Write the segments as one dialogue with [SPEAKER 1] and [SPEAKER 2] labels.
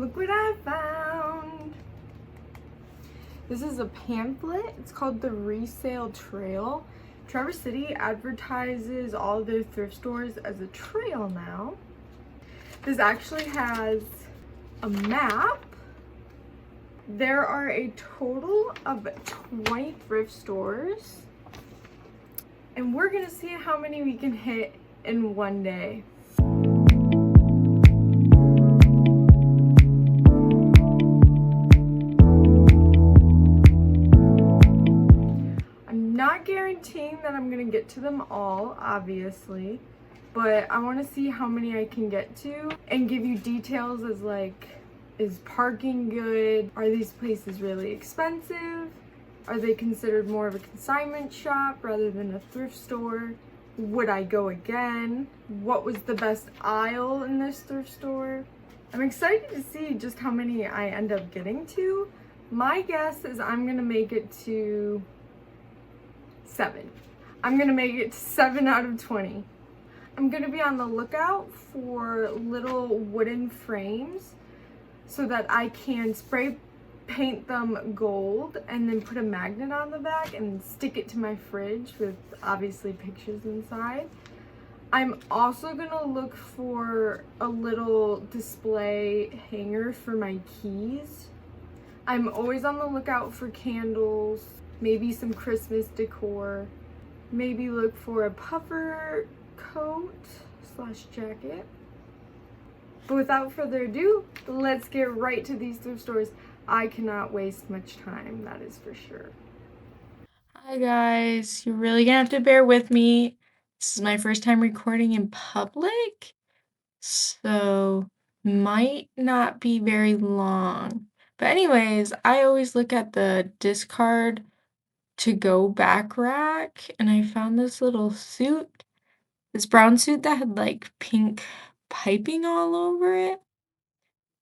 [SPEAKER 1] Look what I found. This is a pamphlet. It's called the Resale Trail. Traverse City advertises all their thrift stores as a trail now. This actually has a map. There are a total of 20 thrift stores. And we're gonna see how many we can hit in one day. Not guaranteeing that I'm gonna get to them all, obviously, but I want to see how many I can get to and give you details as like, is parking good? Are these places really expensive? Are they considered more of a consignment shop rather than a thrift store? Would I go again? What was the best aisle in this thrift store? I'm excited to see just how many I end up getting to. My guess is I'm gonna make it to 7. I'm gonna make it 7 out of 20. I'm gonna be on the lookout for little wooden frames so that I can spray paint them gold and then put a magnet on the back and stick it to my fridge with obviously pictures inside. I'm also gonna look for a little display hanger for my keys. I'm always on the lookout for candles, maybe some Christmas decor, maybe look for a puffer coat / jacket. But without further ado, let's get right to these thrift stores. I cannot waste much time, that is for sure. Hi guys, you're really gonna have to bear with me. This is my first time recording in public, so might not be very long. But anyways, I always look at the discard to go back rack, and I found this little suit, this brown suit that had like pink piping all over it.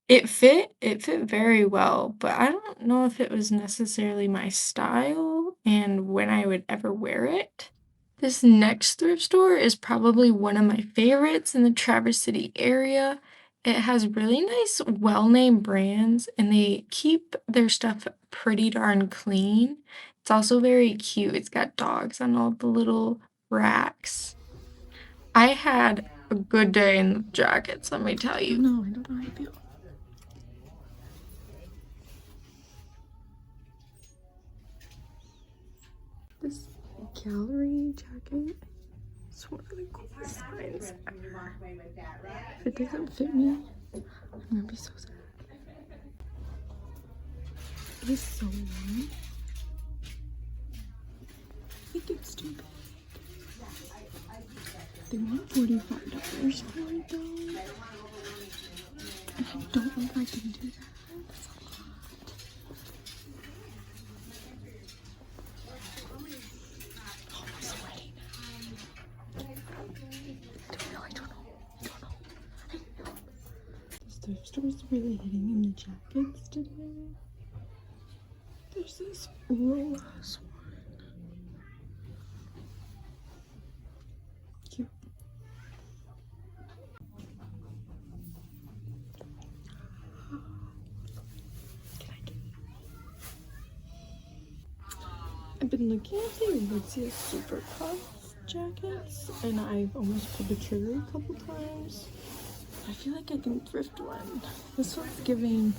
[SPEAKER 1] It fit very well, but I don't know if it was necessarily my style and when I would ever wear it. This next thrift store is probably one of my favorites in the Traverse City area. It has really nice, well-named brands, and they keep their stuff pretty darn clean. It's also very cute. It's got dogs on all the little racks. I had a good day in the jackets, let me tell you. No, I don't know how I feel. This gallery jacket is one of the coolest finds ever. If it doesn't fit me, I'm gonna be so sad. It is so warm. I think it's too big. They want $45 for it though. And I don't know if I can do that. That's a lot. Oh, I'm sweating. I don't know. This thrift store is really hitting in the jackets today. There's this Ross one. Cute. I've been looking at the Resale Super Puff jackets, and I've almost pulled the trigger a couple times. I feel like I can thrift one. This one's giving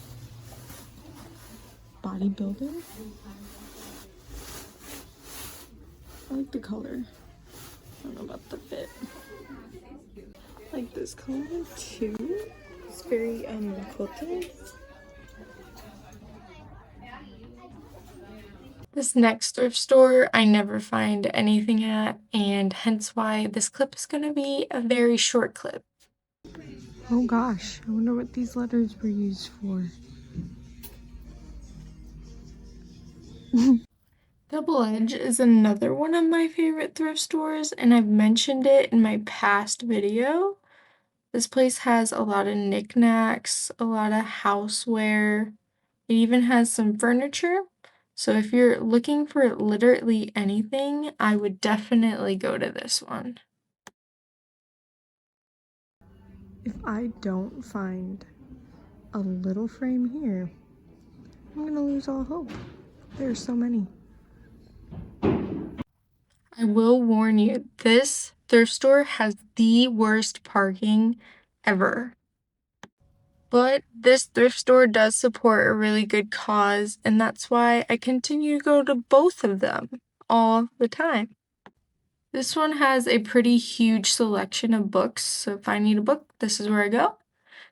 [SPEAKER 1] bodybuilder. I like the color. I don't know about the fit. I like this color too. It's very quilted. This next thrift store I never find anything at, and hence why this clip is going to be a very short clip. Oh gosh, I wonder what these letters were used for. Double Edge is another one of my favorite thrift stores, and I've mentioned it in my past video. This place has a lot of knickknacks, a lot of houseware. It even has some furniture. So if you're looking for literally anything, I would definitely go to this one. If I don't find a little frame here. I'm gonna lose all hope. There's so many. I will warn you, this thrift store has the worst parking ever. But this thrift store does support a really good cause, and that's why I continue to go to both of them all the time. This one has a pretty huge selection of books, so if I need a book, this is where I go.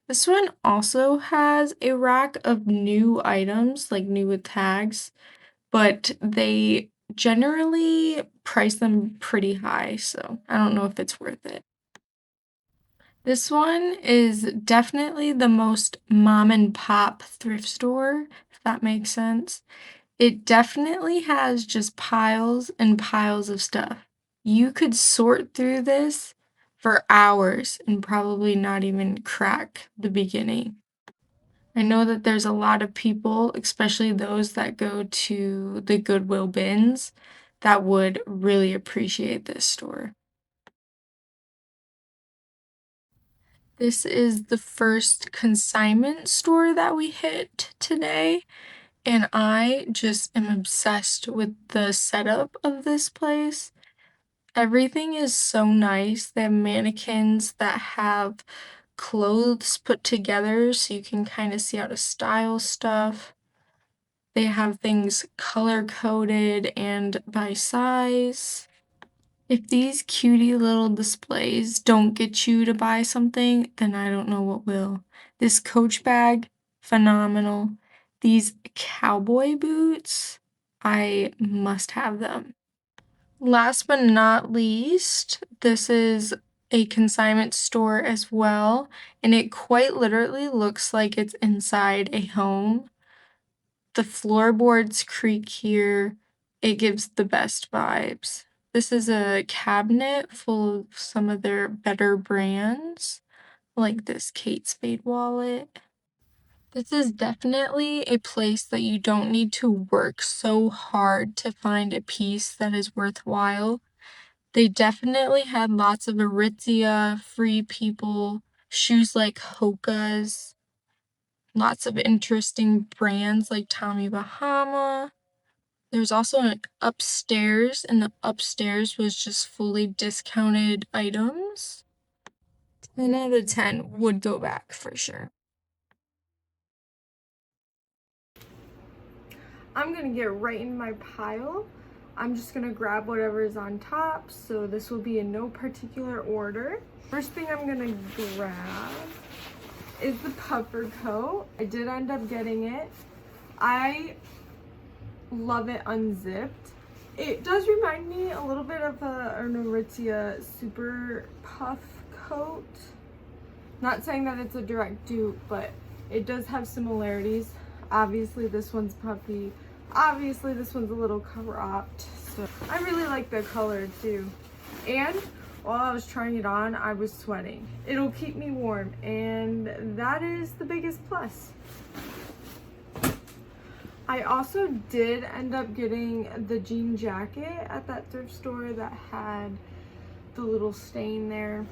[SPEAKER 1] This one also has a rack of new items, like new with tags, but they generally price them pretty high, so I don't know if it's worth it. This one is definitely the most mom and pop thrift store, if that makes sense. It definitely has just piles and piles of stuff. You could sort through this for hours and probably not even crack the beginning. I know that there's a lot of people, especially those that go to the Goodwill bins, that would really appreciate this store. This is the first consignment store that we hit today, and I just am obsessed with the setup of this place. Everything is so nice. They have mannequins that have clothes put together so you can kind of see how to style stuff. They have things color coded and by size. If these cutie little displays don't get you to buy something, then I don't know what will. This Coach bag, phenomenal. These cowboy boots, I must have them. Last but not least, this is a consignment store as well, and it quite literally looks like it's inside a home. The floorboards creak here. It gives the best vibes. This is a cabinet full of some of their better brands, like this Kate Spade wallet. This is definitely a place that you don't need to work so hard to find a piece that is worthwhile. They definitely had lots of Aritzia, Free People, shoes like Hoka's, lots of interesting brands like Tommy Bahama. There's also an upstairs, and the upstairs was just fully discounted items. 10 out of 10 would go back for sure. I'm gonna get right in my pile. I'm just gonna grab whatever is on top, so this will be in no particular order. First thing I'm gonna grab is the puffer coat. I did end up getting it. I love it unzipped. It does remind me a little bit of an Aritzia super puff coat. Not saying that it's a direct dupe, but it does have similarities. Obviously this one's puffy. Obviously this one's a little cropped. So I really like the color too. And while I was trying it on, I was sweating. It'll keep me warm, and that is the biggest plus. I also did end up getting the jean jacket at that thrift store that had the little stain there.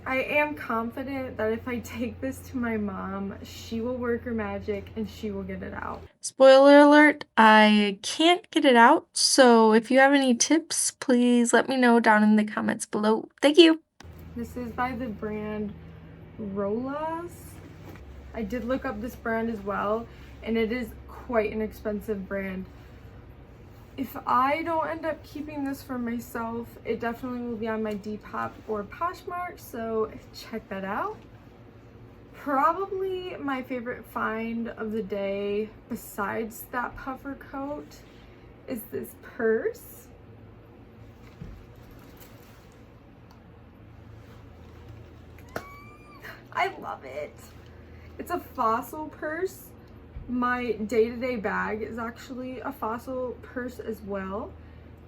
[SPEAKER 1] I am confident that if I take this to my mom, she will work her magic and she will get it out. Spoiler alert, I can't get it out, so if you have any tips, please let me know down in the comments below. Thank you! This is by the brand Rolas. I did look up this brand as well, and it is quite an expensive brand. If I don't end up keeping this for myself, it definitely will be on my Depop or Poshmark, so check that out. Probably my favorite find of the day, besides that puffer coat, is this purse. I love it. It's a Fossil purse. My day-to-day bag is actually a Fossil purse as well.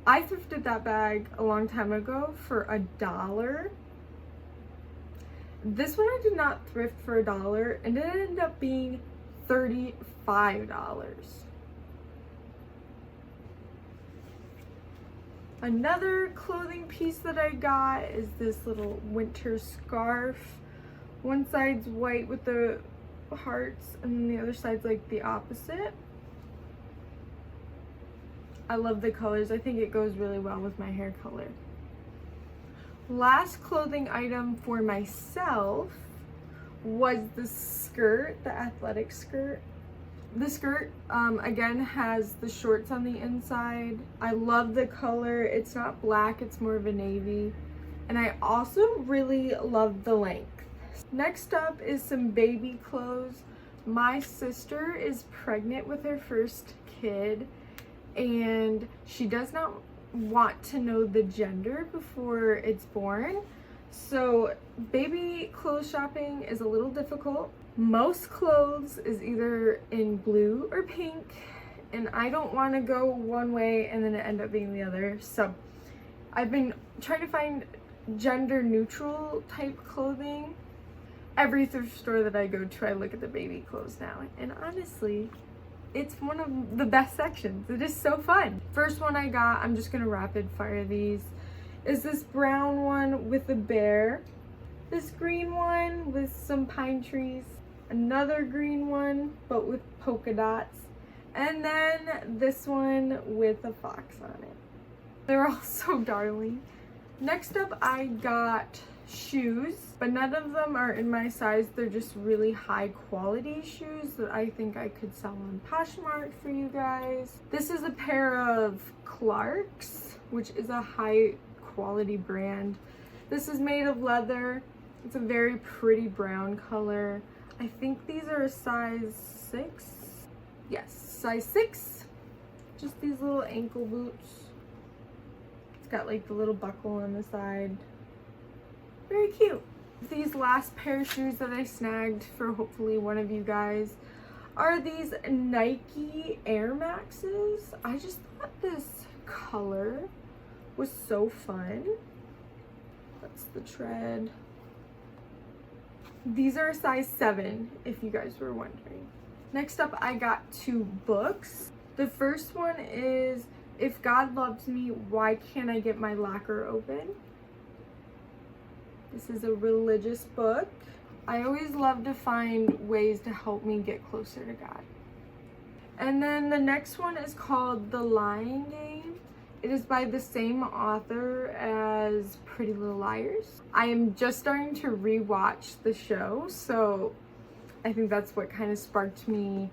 [SPEAKER 1] I thrifted that bag a long time ago for $1. This one I did not thrift for $1, and it ended up being $35. Another clothing piece that I got is this little winter scarf. One side's white with the hearts, and then the other side's like the opposite. I love the colors. I think it goes really well with my hair color. Last clothing item for myself was the skirt, the athletic skirt. The skirt, again, has the shorts on the inside. I love the color. It's not black, it's more of a navy. And I also really love the length. Next up is some baby clothes. My sister is pregnant with her first kid, and she does not want to know the gender before it's born. So baby clothes shopping is a little difficult. Most clothes is either in blue or pink, and I don't want to go one way and then it end up being the other. So I've been trying to find gender neutral type clothing. Every thrift store that I go to, I look at the baby clothes now, and honestly, it's one of the best sections. It is so fun. First one I got, I'm just gonna rapid fire these, is this brown one with a bear, this green one with some pine trees, another green one but with polka dots, and then this one with a fox on it. They're all so darling. Next up, I got shoes, but none of them are in my size. They're just really high quality shoes that I think I could sell on Poshmark for you guys. This is a pair of Clarks, which is a high quality brand. This is made of leather. It's a very pretty brown color. I think these are a size 6. Yes, size 6. Just these little ankle boots. It's got like the little buckle on the side. Very cute. These last pair of shoes that I snagged for hopefully one of you guys are these Nike Air Maxes. I just thought this color was so fun. That's the tread. These are a size 7, if you guys were wondering. Next up, I got 2 books. The first one is If God Loves Me, Why Can't I Get My Locker Open? This is a religious book. I always love to find ways to help me get closer to God. And then the next one is called The Lying Game. It is by the same author as Pretty Little Liars. I am just starting to rewatch the show, so I think that's what kind of sparked me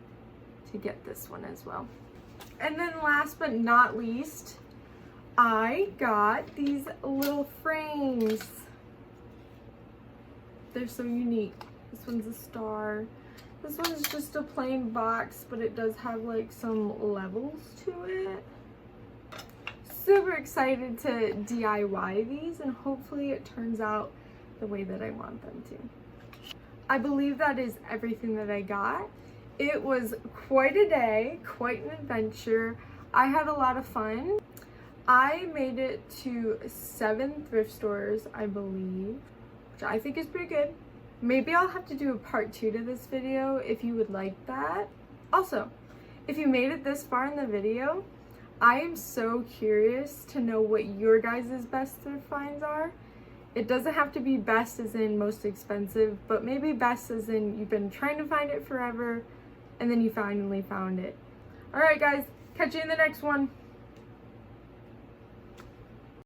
[SPEAKER 1] to get this one as well. And then last but not least, I got these little frames. They're so unique. This one's a star. This one's just a plain box, but it does have like some levels to it. Super excited to DIY these, and hopefully it turns out the way that I want them to. I believe that is everything that I got. It was quite a day, quite an adventure. I had a lot of fun. I made it to 7 thrift stores, I believe, which I think is pretty good. Maybe I'll have to do a part 2 to this video if you would like that. Also, if you made it this far in the video, I am so curious to know what your guys' best thrift finds are. It doesn't have to be best as in most expensive, but maybe best as in you've been trying to find it forever and then you finally found it. Alright guys, catch you in the next one.